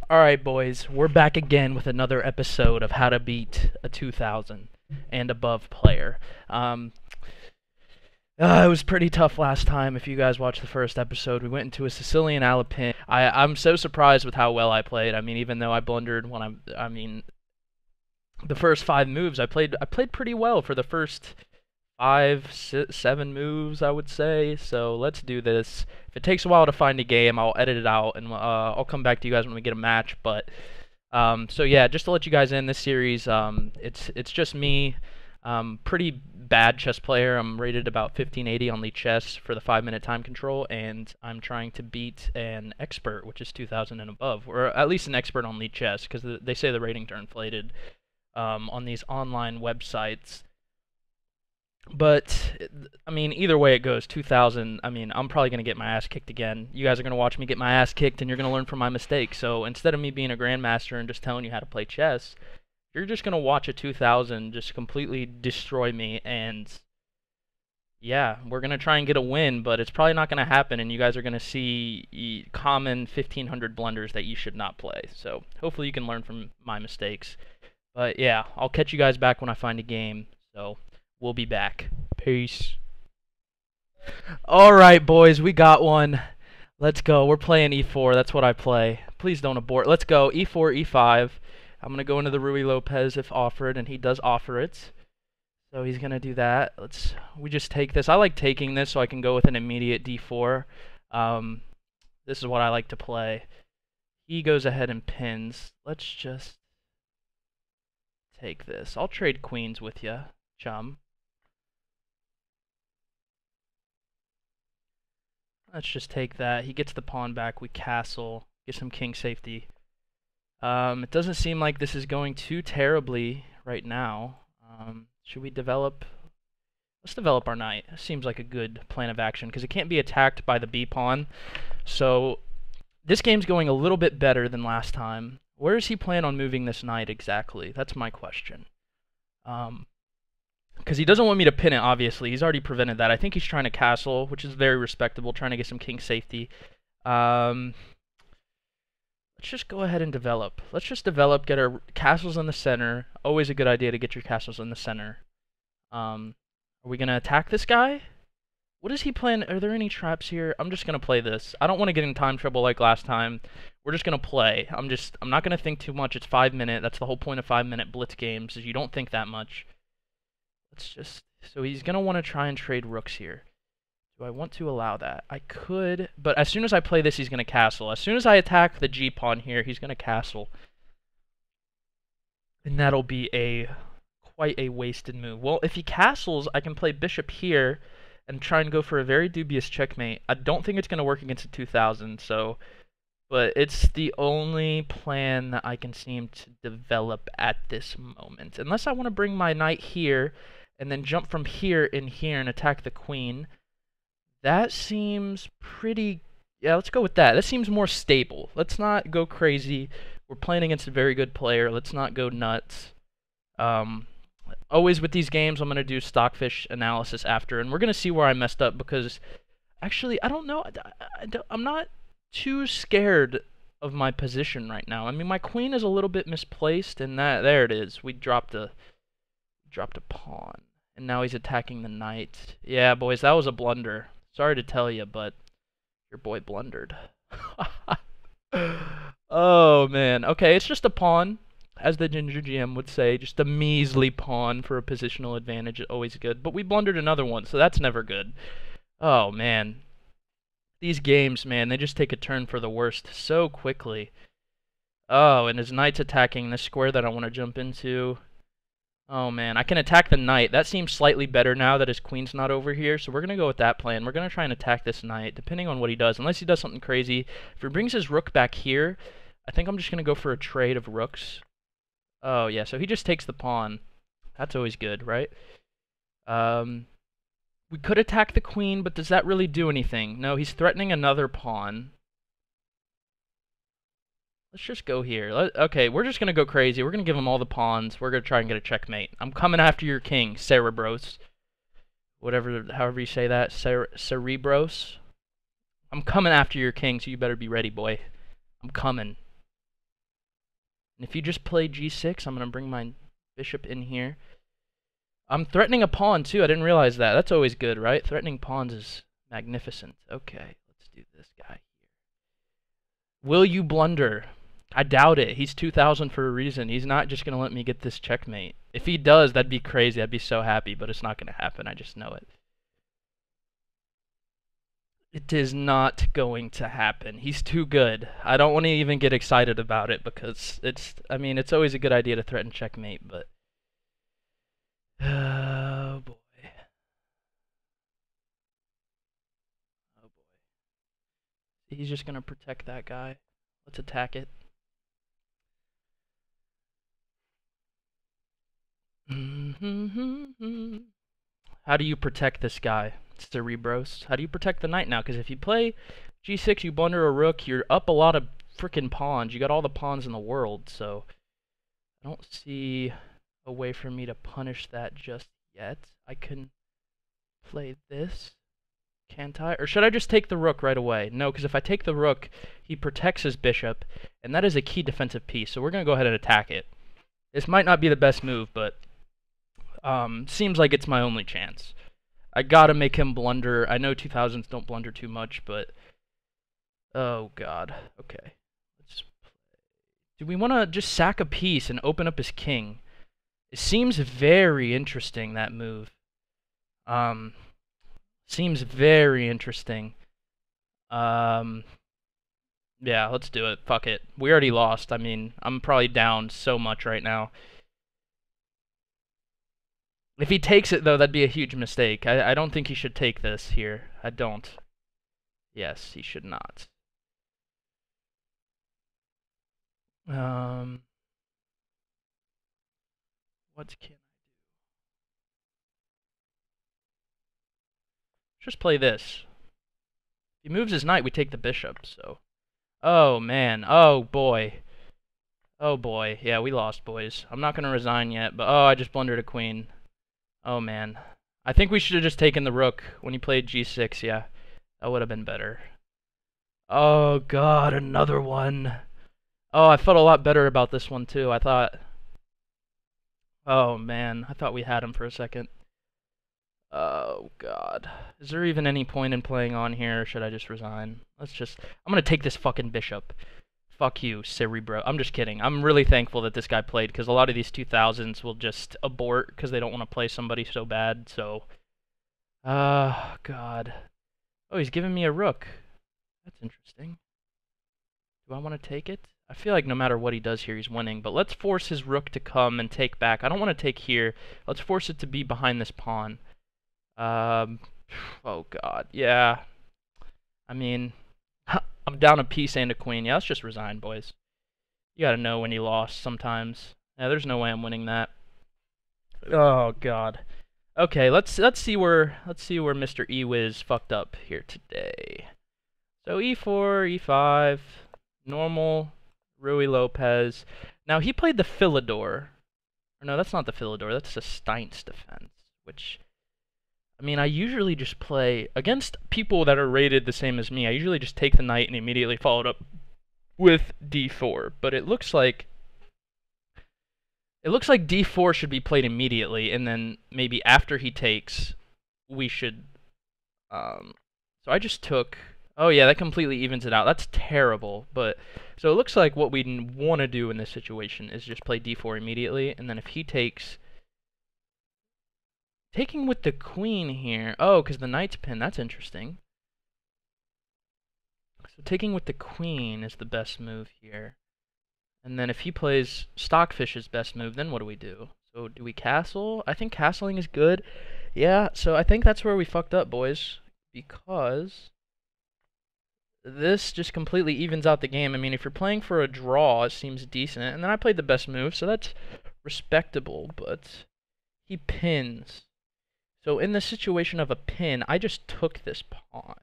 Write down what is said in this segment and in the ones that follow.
Alright, boys, we're back again with another episode of how to beat a 2000 and above player. Um, it was pretty tough last time. If you guys watched the first episode, we went into a Sicilian Alapin. I'm so surprised with how well I played. I mean, even though I blundered when the first 5 moves, I played pretty well for the first 7 moves, I would say. So let's do this. If it takes a while to find a game, I'll edit it out and I'll come back to you guys when we get a match. But so yeah, just to let you guys in, this series, it's just me. Pretty bad chess player. I'm rated about 1580 on lichess for the 5-minute time control, and I'm trying to beat an expert, which is 2000 and above, or at least an expert on lichess, because they say the ratings are inflated on these online websites. But I mean, either way it goes, 2000. I mean, I'm probably gonna get my ass kicked again. You guys are gonna watch me get my ass kicked, and you're gonna learn from my mistakes. So instead of me being a grandmaster and just telling you how to play chess, you're just gonna watch a 2000 just completely destroy me. And yeah, we're gonna try and get a win, but it's probably not gonna happen. And you guys are gonna see common 1500 blunders that you should not play. So hopefully you can learn from my mistakes. But yeah, I'll catch you guys back when I find a game. So we'll be back. Peace. Alright, boys, we got one. Let's go. We're playing e4. That's what I play. Please don't abort. Let's go. e4, e5. I'm going to go into the Rui Lopez if offered, and he does offer it. So he's going to do that. We just take this. I like taking this so I can go with an immediate d4. This is what I like to play. He goes ahead and pins. Let's just take this. I'll trade queens with you, chum. Let's just take that. He gets the pawn back. We castle. Get some king safety. It doesn't seem like this is going too terribly right now. Should we develop? Let's develop our knight. Seems like a good plan of action because it can't be attacked by the b pawn. So this game's going a little bit better than last time. Where does he plan on moving this knight exactly? That's my question. Because he doesn't want me to pin it, obviously. He's already prevented that. I think he's trying to castle, which is very respectable, trying to get some king safety. Let's just go ahead and develop. Let's just develop, get our castles in the center. Always a good idea to get your castles in the center. Are we going to attack this guy? What does he plan? Are there any traps here? I'm just going to play this. I don't want to get in time trouble like last time. We're just going to play. I'm not going to think too much. It's 5-minute. That's the whole point of 5-minute blitz games, is you don't think that much. So he's going to want to try and trade rooks here. Do I want to allow that? I could, but as soon as I play this, he's going to castle. As soon as I attack the g-pawn here, he's going to castle. And that'll be quite a wasted move. Well, if he castles, I can play bishop here and try and go for a very dubious checkmate. I don't think it's going to work against a 2000, but it's the only plan that I can seem to develop at this moment. Unless I want to bring my knight here and then jump from here in here and attack the queen. That seems pretty... Yeah, let's go with that. That seems more stable. Let's not go crazy. We're playing against a very good player. Let's not go nuts. Always with these games, I'm going to do stockfish analysis after, and we're going to see where I messed up because... Actually, I don't know. I'm not too scared of my position right now. I mean, my queen is a little bit misplaced, and there it is. We dropped a pawn, and now he's attacking the knight. Yeah, boys, that was a blunder. Sorry to tell you, but your boy blundered. Oh, man. Okay, it's just a pawn, as the Ginger GM would say. Just a measly pawn for a positional advantage. Always good. But we blundered another one, so that's never good. Oh, man. These games, man, they just take a turn for the worst so quickly. Oh, and his knight's attacking the square that I want to jump into. Oh, man, I can attack the knight. That seems slightly better now that his queen's not over here, so we're going to go with that plan. We're going to try and attack this knight, depending on what he does, unless he does something crazy. If he brings his rook back here, I think I'm just going to go for a trade of rooks. Oh, yeah, so he just takes the pawn. That's always good, right? We could attack the queen, but does that really do anything? No, he's threatening another pawn. Let's just go here. Okay, we're just going to go crazy. We're going to give him all the pawns. We're going to try and get a checkmate. I'm coming after your king, Cerebros. However you say that. Cerebros. I'm coming after your king, so you better be ready, boy. I'm coming. And if you just play g6, I'm going to bring my bishop in here. I'm threatening a pawn, too. I didn't realize that. That's always good, right? Threatening pawns is magnificent. Okay, let's do this guy here. Will you blunder? I doubt it. He's 2,000 for a reason. He's not just going to let me get this checkmate. If he does, that'd be crazy. I'd be so happy, but it's not going to happen. I just know it. It is not going to happen. He's too good. I don't want to even get excited about it because I mean, it's always a good idea to threaten checkmate, but... Oh, boy. Oh, boy. He's just going to protect that guy. Let's attack it. How do you protect this guy, Cerebros? How do you protect the knight now? Because if you play g6, you blunder a rook, you're up a lot of freaking pawns. You got all the pawns in the world, so I don't see a way for me to punish that just yet. I can play this, can't I? Or should I just take the rook right away? No, because if I take the rook, he protects his bishop, and that is a key defensive piece, so we're going to go ahead and attack it. This might not be the best move, but seems like it's my only chance. I gotta make him blunder. I know 2000s don't blunder too much, but... Oh, God. Okay. Let's play. Do we want to just sack a piece and open up his king? It seems very interesting, that move. Seems very interesting. Yeah, let's do it. Fuck it. We already lost. I mean, I'm probably down so much right now. If he takes it, though, that'd be a huge mistake. I don't think he should take this here. I don't. Yes, he should not. What can I do? Just play this. If he moves his knight, we take the bishop, so... Oh, man. Oh, boy. Oh, boy. Yeah, we lost, boys. I'm not going to resign yet, but... Oh, I just blundered a queen. Oh, man. I think we should have just taken the rook when he played g6, yeah. That would have been better. Oh, God, another one. Oh, I felt a lot better about this one, too. I thought... Oh, man. I thought we had him for a second. Oh, God. Is there even any point in playing on here, or should I just resign? Let's just... I'm gonna take this fucking bishop. Fuck you, Cerebro. I'm just kidding. I'm really thankful that this guy played, because a lot of these 2000s will just abort because they don't want to play somebody so bad, so... God. Oh, he's giving me a rook. That's interesting. Do I want to take it? I feel like no matter what he does here, he's winning, but let's force his rook to come and take back. I don't want to take here. Let's force it to be behind this pawn. Oh, God. Yeah. I mean... I'm down a piece and a queen. Yeah, let's just resign, boys. You gotta know when you lost sometimes. Yeah, there's no way I'm winning that. Oh, God. Okay, let's see where Mr. E-Wiz fucked up here today. So e4, e5, normal, Rui Lopez. Now he played the Philidor. Or no, that's not the Philidor. That's the Stein's defense, which. I mean, I usually just play against people that are rated the same as me. I usually just take the knight and immediately follow it up with d4. But it looks like d4 should be played immediately, and then maybe after he takes, we should. So I just took. Oh yeah, that completely evens it out. That's terrible. But so it looks like what we want to do in this situation is just play d4 immediately, and then if he takes. Taking with the queen here. Oh, because the knight's pinned. That's interesting. So taking with the queen is the best move here. And then if he plays Stockfish's best move, then what do we do? So do we castle? I think castling is good. Yeah, so I think that's where we fucked up, boys. Because this just completely evens out the game. I mean, if you're playing for a draw, it seems decent. And then I played the best move, so that's respectable. But he pins. So in the situation of a pin, I just took this pawn.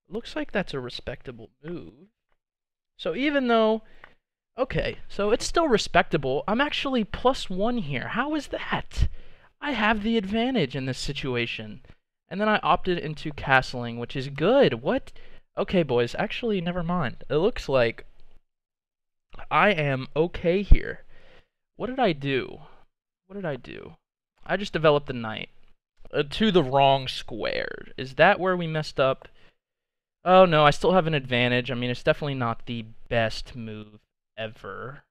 Looks like that's a respectable move. So even though... Okay, so it's still respectable. I'm actually +1 here. How is that? I have the advantage in this situation. And then I opted into castling, which is good. What? Okay, boys, actually, never mind. It looks like I am okay here. What did I do? What did I do? I just developed the knight to the wrong square. Is that where we messed up? Oh no, I still have an advantage. I mean, it's definitely not the best move ever.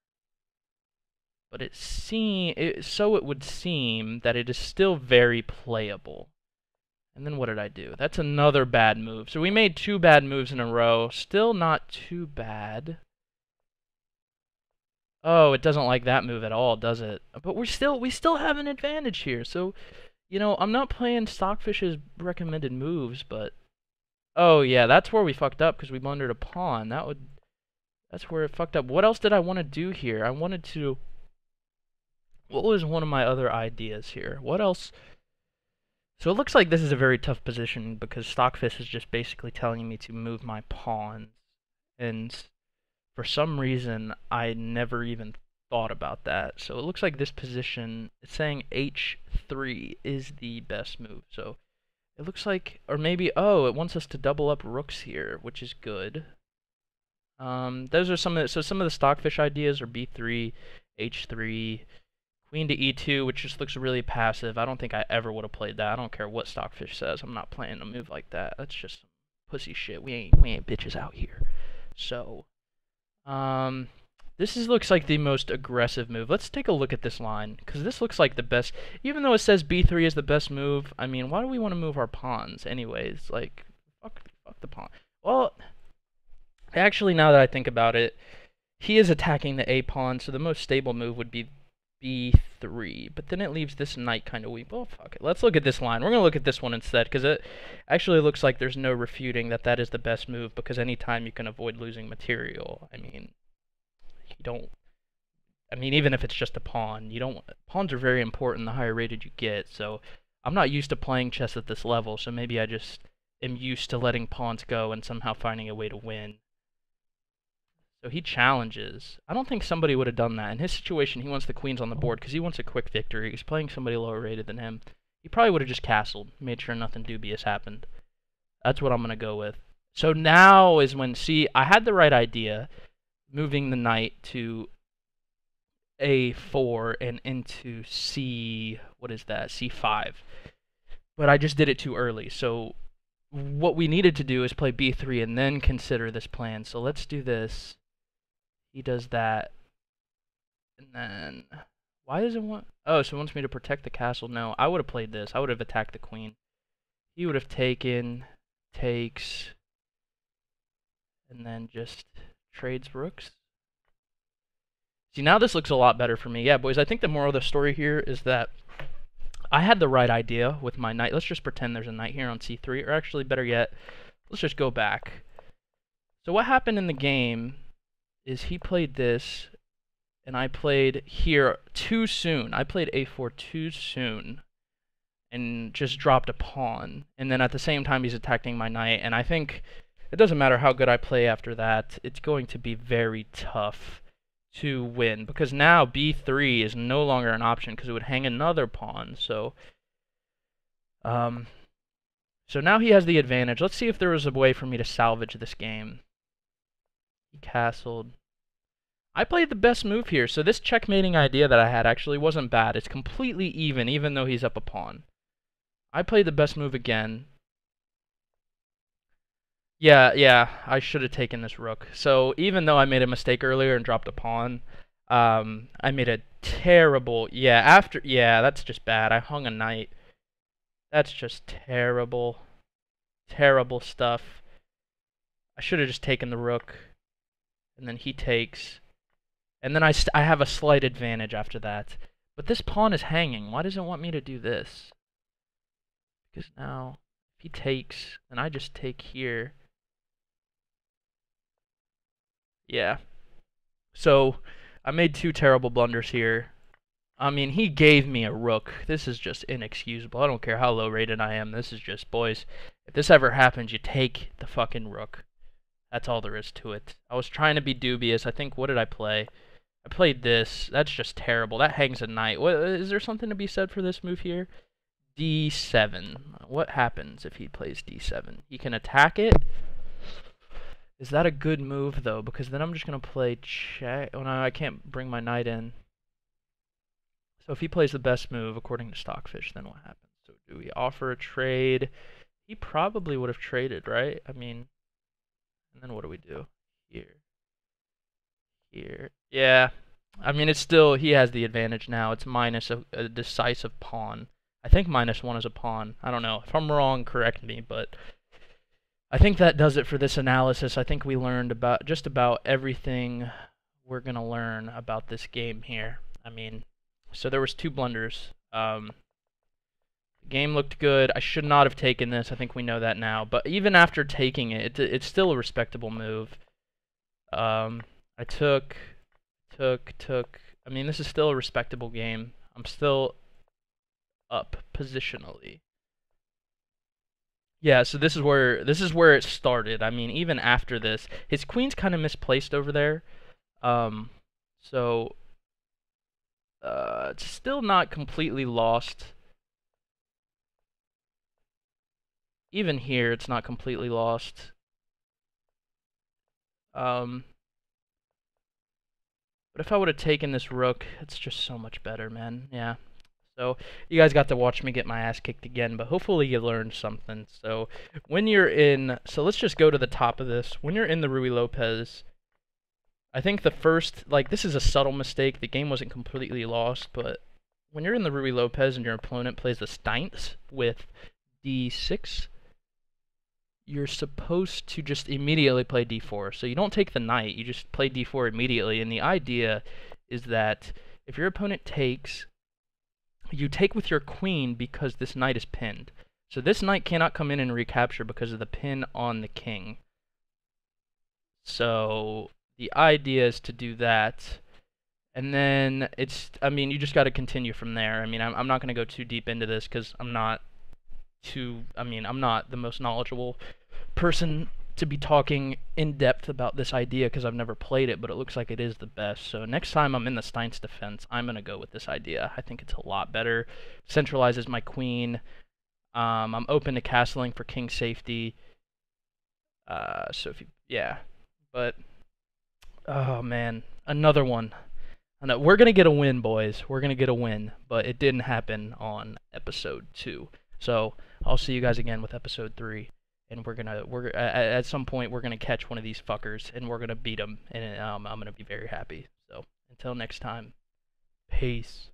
But so it would seem that it is still very playable. And then what did I do? That's another bad move. So we made 2 bad moves in a row. Still not too bad. Oh, it doesn't like that move at all, does it? But we still have an advantage here. So, you know, I'm not playing Stockfish's recommended moves, but oh yeah, that's where we fucked up because we blundered a pawn. That's where it fucked up. What else did I want to do here? What was one of my other ideas here? What else? So it looks like this is a very tough position because Stockfish is just basically telling me to move my pawns. And for some reason, I never even thought about that. So it looks like this position, it's saying h3 is the best move. So it looks like, or maybe, oh, it wants us to double up rooks here, which is good. Those are some of the Stockfish ideas are b3, h3, queen to e2, which just looks really passive. I don't think I ever would have played that. I don't care what Stockfish says. I'm not playing a move like that. That's just some pussy shit. We ain't bitches out here. So, this looks like the most aggressive move. Let's take a look at this line, because this looks like the best. Even though it says b3 is the best move, I mean, why do we want to move our pawns anyways? Like, fuck the pawn. Well, actually, now that I think about it, he is attacking the a pawn, so the most stable move would be b3, but then it leaves this knight kind of weak. Well, fuck it. Let's look at this line. We're going to look at this one instead, because it actually looks like there's no refuting that that is the best move, because anytime you can avoid losing material, I mean, even if it's just a pawn, pawns are very important the higher rated you get, so I'm not used to playing chess at this level, so maybe I just am used to letting pawns go and somehow finding a way to win. So he challenges. I don't think somebody would have done that. In his situation, he wants the queens on the board because he wants a quick victory. He's playing somebody lower rated than him. He probably would have just castled, made sure nothing dubious happened. That's what I'm going to go with. So now is when, see, I had the right idea, moving the knight to a4 and into c5. But I just did it too early. So what we needed to do is play b3 and then consider this plan. So let's do this. He does that, and then, why does it want, oh, so it wants me to protect the castle. No, I would have played this. I would have attacked the queen. He would have taken, takes, and then just trades rooks. See, now this looks a lot better for me. Yeah, boys, I think the moral of the story here is that I had the right idea with my knight. Let's just pretend there's a knight here on c3, or actually, better yet, let's just go back. So what happened in the game is he played this, and I played here too soon. I played a4 too soon, and just dropped a pawn. And then at the same time, he's attacking my knight, and I think it doesn't matter how good I play after that. It's going to be very tough to win, because now b3 is no longer an option, because it would hang another pawn. So now he has the advantage. Let's see if there was a way for me to salvage this game. He castled. I played the best move here, so this checkmating idea that I had actually wasn't bad. It's completely even though he's up a pawn. I played the best move again. Yeah, I should have taken this rook. So even though I made a mistake earlier and dropped a pawn, I made a terrible, that's just bad. I hung a knight. That's just terrible. Terrible stuff. I should have just taken the rook. And then he takes. And then I have a slight advantage after that. But this pawn is hanging. Why does it want me to do this? Because now, if he takes, then I just take here. Yeah. So, I made 2 terrible blunders here. I mean, he gave me a rook. This is just inexcusable. I don't care how low rated I am. This is just, boys, if this ever happens, you take the fucking rook. That's all there is to it. I was trying to be dubious. I think, what did I play? I played this. That's just terrible. That hangs a knight. What, is there something to be said for this move here? d7. What happens if he plays d7? He can attack it. Is that a good move, though? Because then I'm just going to play check. Oh, no, I can't bring my knight in. So if he plays the best move, according to Stockfish, then what happens? So do we offer a trade? He probably would have traded, right? I mean, and then what do we do? Here. Here. Yeah. I mean, it's still, he has the advantage now. It's minus a decisive pawn. I think -1 is a pawn. I don't know. If I'm wrong, correct me, but I think that does it for this analysis. I think we learned about just about everything we're going to learn about this game here. I mean, so there was 2 blunders. The game looked good. I should not have taken this. I think we know that now. But even after taking it, it's still a respectable move. I took. I mean, this is still a respectable game. I'm still up positionally. Yeah, so this is where it started. I mean, even after this, his queen's kind of misplaced over there. So it's still not completely lost. Even here, it's not completely lost. But if I would have taken this rook, it's just so much better, man. Yeah. So you guys got to watch me get my ass kicked again, but hopefully you learned something. So when you're in, so let's just go to the top of this. When you're in the Ruy Lopez, I think the first, like, this is a subtle mistake. The game wasn't completely lost, but when you're in the Ruy Lopez and your opponent plays the Steints with d6, you're supposed to just immediately play d4. So you don't take the knight, you just play d4 immediately. And the idea is that if your opponent takes, you take with your queen because this knight is pinned. So this knight cannot come in and recapture because of the pin on the king. So the idea is to do that. And then it's, I mean, you just got to continue from there. I mean, I'm not going to go too deep into this because I'm not the most knowledgeable person to be talking in depth about this idea because I've never played it, but it looks like it is the best. So next time I'm in the Stein's defense, I'm going to go with this idea. I think it's a lot better. Centralizes my queen. I'm open to castling for king safety. So if you, yeah. But, oh man, another one. I know, we're going to get a win, boys. We're going to get a win, but it didn't happen on episode 2. So I'll see you guys again with episode 3. And at some point we're gonna catch one of these fuckers and we're gonna beat them, and I'm gonna be very happy. So until next time, peace.